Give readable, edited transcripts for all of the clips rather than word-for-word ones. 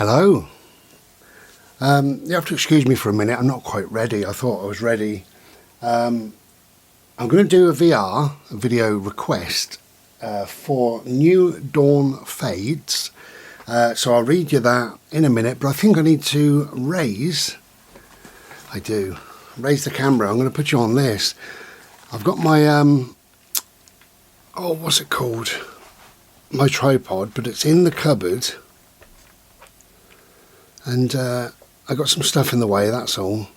Hello. You have to excuse me for a minute. I'm not quite ready. I thought I was ready. I'm going to do a video request, for New Dawn Fades. So I'll read you that in a minute, but I think I need to raise the camera. I'm going to put you on this. I've got my, what's it called? My tripod, but it's in the cupboard. And I got some stuff in the way, that's all.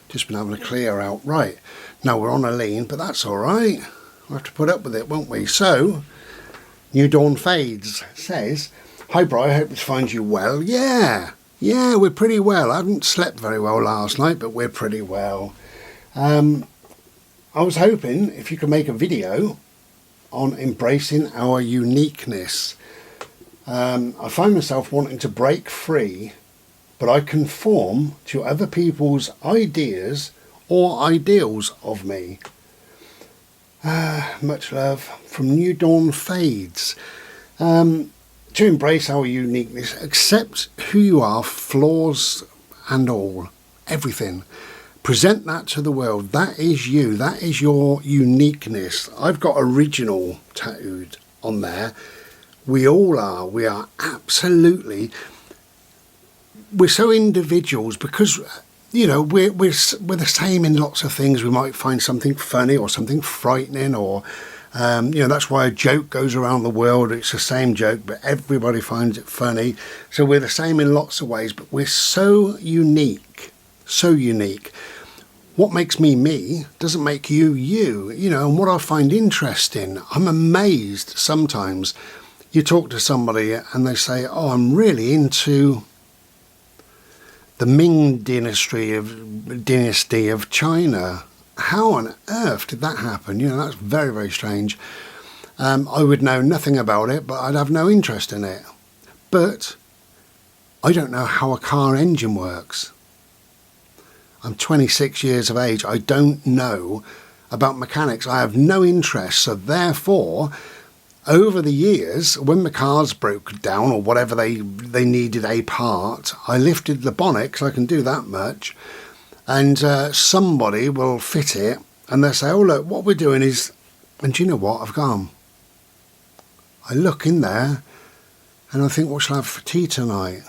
Just been having a clear out. Right, now we're on a lean, but that's all right. We'll have to put up with it, won't we? So, New Dawn Fades says, "Hi Bri, I hope this finds you well." Yeah, we're pretty well. I haven't slept very well last night, but we're pretty well. I was hoping if you could make a video on embracing our uniqueness. I find myself wanting to break free, but I conform to other people's ideas or ideals of me. Much love from New Dawn Fades. To embrace our uniqueness, accept who you are, flaws and all, everything. Present that to the world. That is you. That is your uniqueness. I've got original tattooed on there. We all are. We are absolutely. We're so individuals because, you know, we're the same in lots of things. We might find something funny or something frightening, or that's why a joke goes around the world. It's the same joke, but everybody finds it funny. So we're the same in lots of ways, but we're so unique, so unique. What makes me me doesn't make you you. And what I find interesting, I'm amazed sometimes. You talk to somebody and they say, "Oh, I'm really into the Ming dynasty of China." How on earth did that happen? That's very, very strange. I would know nothing about it, but I'd have no interest in it. But I don't know how a car engine works. I'm 26 years of age. I don't know about mechanics. I have no interest. So therefore, over the years, when the cars broke down or whatever they needed a part, I lifted the bonnet, because I can do that much, and somebody will fit it, and they'll say, "Oh look, what we're doing is," and do you know what? I've gone. I look in there, and I think, what shall I have for tea tonight?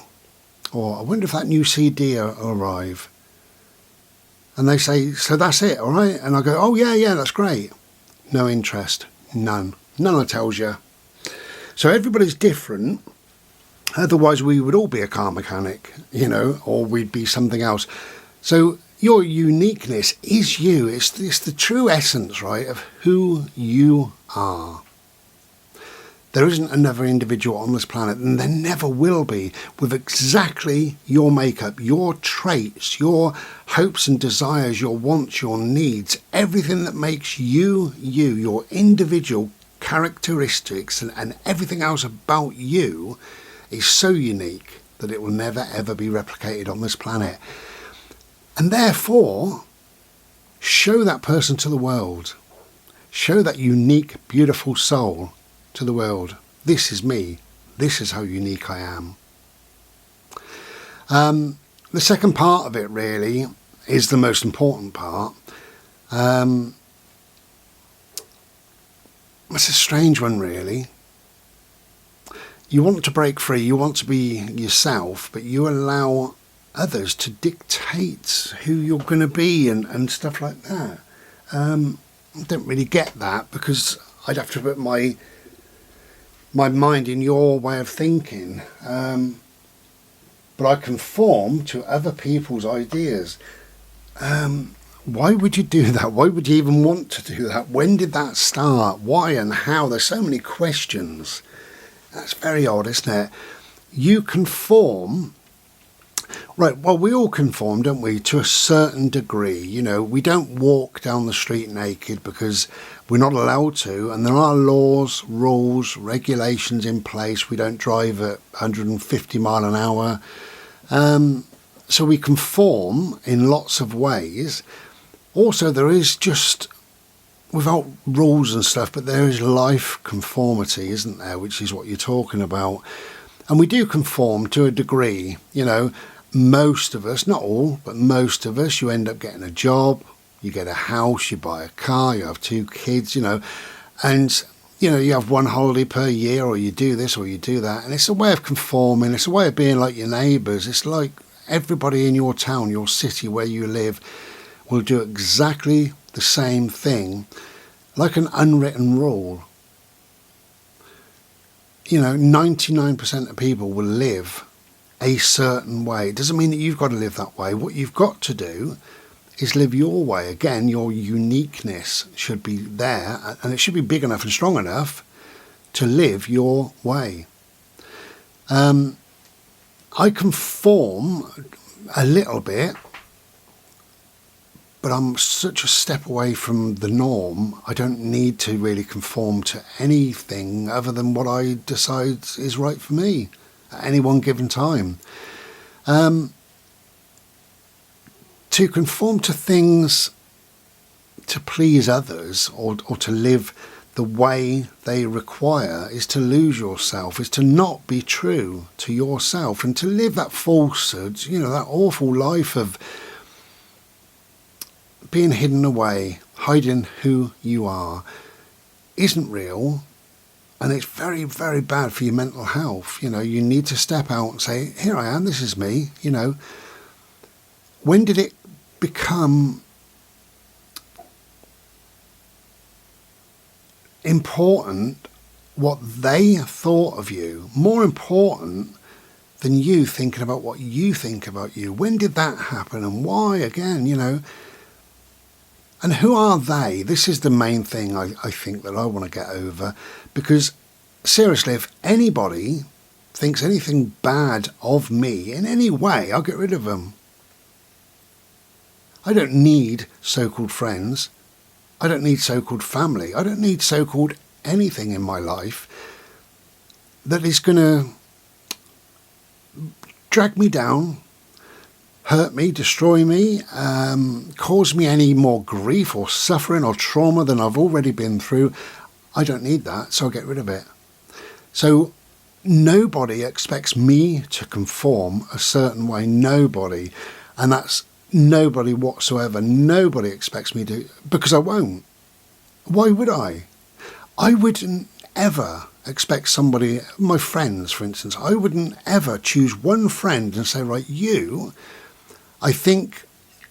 Or I wonder if that new CD will arrive. And they say, "So that's it, all right?" And I go, "Oh yeah, that's great." No interest, none. None, I tells you. So everybody's different. Otherwise we would all be a car mechanic, or we'd be something else. So your uniqueness is you. It's the true essence, right, of who you are. There isn't another individual on this planet, and there never will be, with exactly your makeup, your traits, your hopes and desires, your wants, your needs, everything that makes you, your individual characteristics and everything else about you is so unique that it will never ever be replicated on this planet. And therefore, show that person to the world. Show that unique, beautiful soul to the world. This is me. This is how unique I am. The second part of it really is the most important part. It's a strange one, really. You want to break free, you want to be yourself, but you allow others to dictate who you're going to be and stuff like that. I don't really get that, because I'd have to put my mind in your way of thinking. But I conform to other people's ideas. Why would you do that? Why would you even want to do that? When did that start? Why and how? There's so many questions. That's very odd, isn't it? You conform. Right, well, we all conform, don't we, to a certain degree. We don't walk down the street naked because we're not allowed to, and there are laws, rules, regulations in place. We don't drive at 150 mile an hour. So we conform in lots of ways. Also, there is just, without rules and stuff, but there is life conformity, isn't there, which is what you're talking about. And we do conform to a degree, you know. Most of us, not all, but most of us, you end up getting a job, you get a house, you buy a car, you have 2 kids, you know, and, you know, you have 1 holiday per year, or you do this or you do that. And it's a way of conforming. It's a way of being like your neighbours. It's like everybody in your town, your city where you live will do exactly the same thing, like an unwritten rule. You know, 99% of people will live a certain way. It doesn't mean that you've got to live that way. What you've got to do is live your way. Again, your uniqueness should be there, and it should be big enough and strong enough to live your way. I conform a little bit, but I'm such a step away from the norm. I don't need to really conform to anything other than what I decide is right for me at any one given time. To conform to things to please others, or to live the way they require, is to lose yourself, is to not be true to yourself, and to live that falsehood, you know, that awful life of being hidden away, hiding who you are, isn't real. And it's very, very bad for your mental health. You know, you need to step out and say, here I am, this is me. You know, when did it become important what they thought of you, more important than you thinking about what you think about you? When did that happen, and why? Again, you know, and who are they? This is the main thing I think that I want to get over, because seriously, if anybody thinks anything bad of me in any way, I'll get rid of them. I don't need so-called friends. I don't need so-called family. I don't need so-called anything in my life that is going to drag me down, hurt me, destroy me, cause me any more grief or suffering or trauma than I've already been through. I don't need that, so I'll get rid of it. So nobody expects me to conform a certain way. Nobody. And that's nobody whatsoever. Nobody expects me to, because I won't. Why would I? I wouldn't ever expect somebody, my friends, for instance, I wouldn't ever choose one friend and say, right, you, I think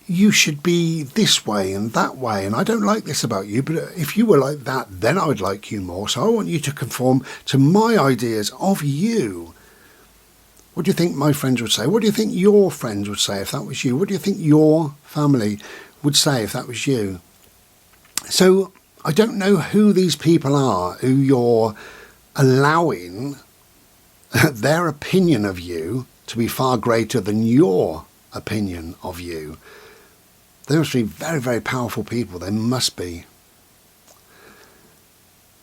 you should be this way and that way, and I don't like this about you, but if you were like that, then I would like you more. So I want you to conform to my ideas of you. What do you think my friends would say? What do you think your friends would say if that was you? What do you think your family would say if that was you? So I don't know who these people are who you're allowing their opinion of you to be far greater than your opinion of you. They must be very, very powerful people. They must be.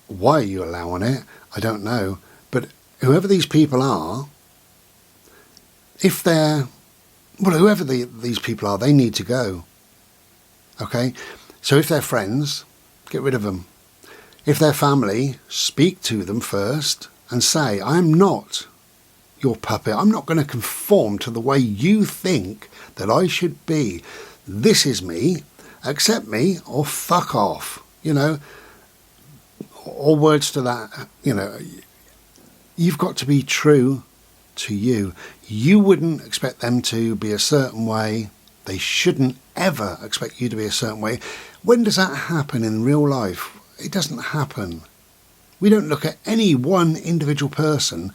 Why are you allowing it? I don't know. But whoever these people are, if they're, well, whoever these people are, they need to go. Okay? So if they're friends, get rid of them. If they're family, speak to them first and say, I'm not your puppet. I'm not going to conform to the way you think that I should be. This is me. Accept me or fuck off. You know, or words to that. You know, you've got to be true to you. You wouldn't expect them to be a certain way. They shouldn't ever expect you to be a certain way. When does that happen in real life? It doesn't happen. We don't look at any one individual person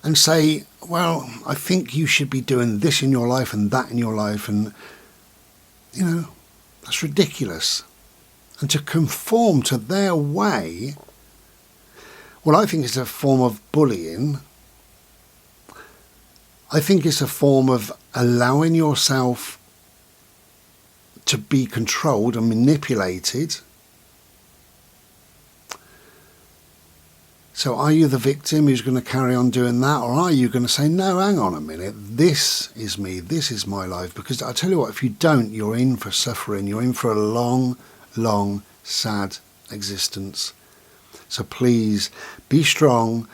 and say, well, I think you should be doing this in your life and that in your life. And, you know, that's ridiculous. And to conform to their way, well, I think it's a form of bullying. I think it's a form of allowing yourself to be controlled and manipulated. So are you the victim who's going to carry on doing that? Or are you going to say, no, hang on a minute, this is me, this is my life? Because I tell you what, if you don't, you're in for suffering. You're in for a long, long, sad existence. So please, be strong.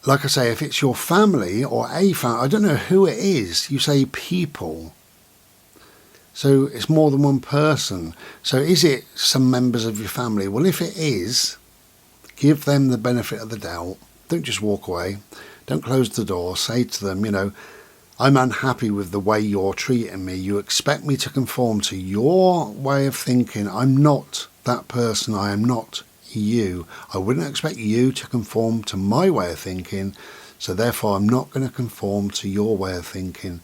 like I say, if it's your family or a family, I don't know who it is, you say people. So it's more than one person. So is it some members of your family? Well, if it is, give them the benefit of the doubt. Don't just walk away. Don't close the door. Say to them, I'm unhappy with the way you're treating me. You expect me to conform to your way of thinking. I'm not that person. I am not you. I wouldn't expect you to conform to my way of thinking. So therefore, I'm not going to conform to your way of thinking.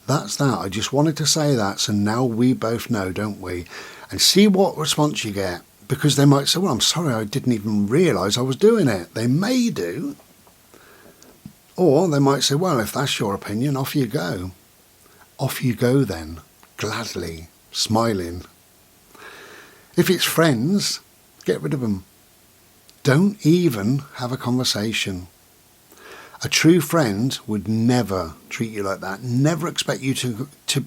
That's that. I just wanted to say that. So now we both know, don't we? And see what response you get. Because they might say, well, I'm sorry, I didn't even realise I was doing it. They may do. Or they might say, well, if that's your opinion, off you go. Off you go then, gladly, smiling. If it's friends, get rid of them. Don't even have a conversation. A true friend would never treat you like that, never expect you to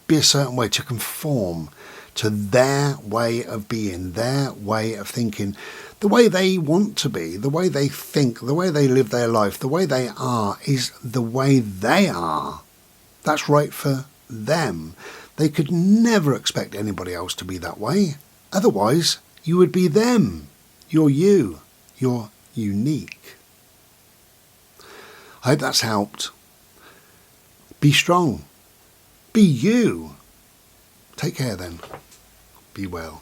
be a certain way, to conform to their way of being, their way of thinking, the way they want to be, the way they think, the way they live their life, the way they are is the way they are. That's right for them. They could never expect anybody else to be that way. Otherwise, you would be them. You're you. You're unique. I hope that's helped. Be strong. Be you. Take care then. Be well.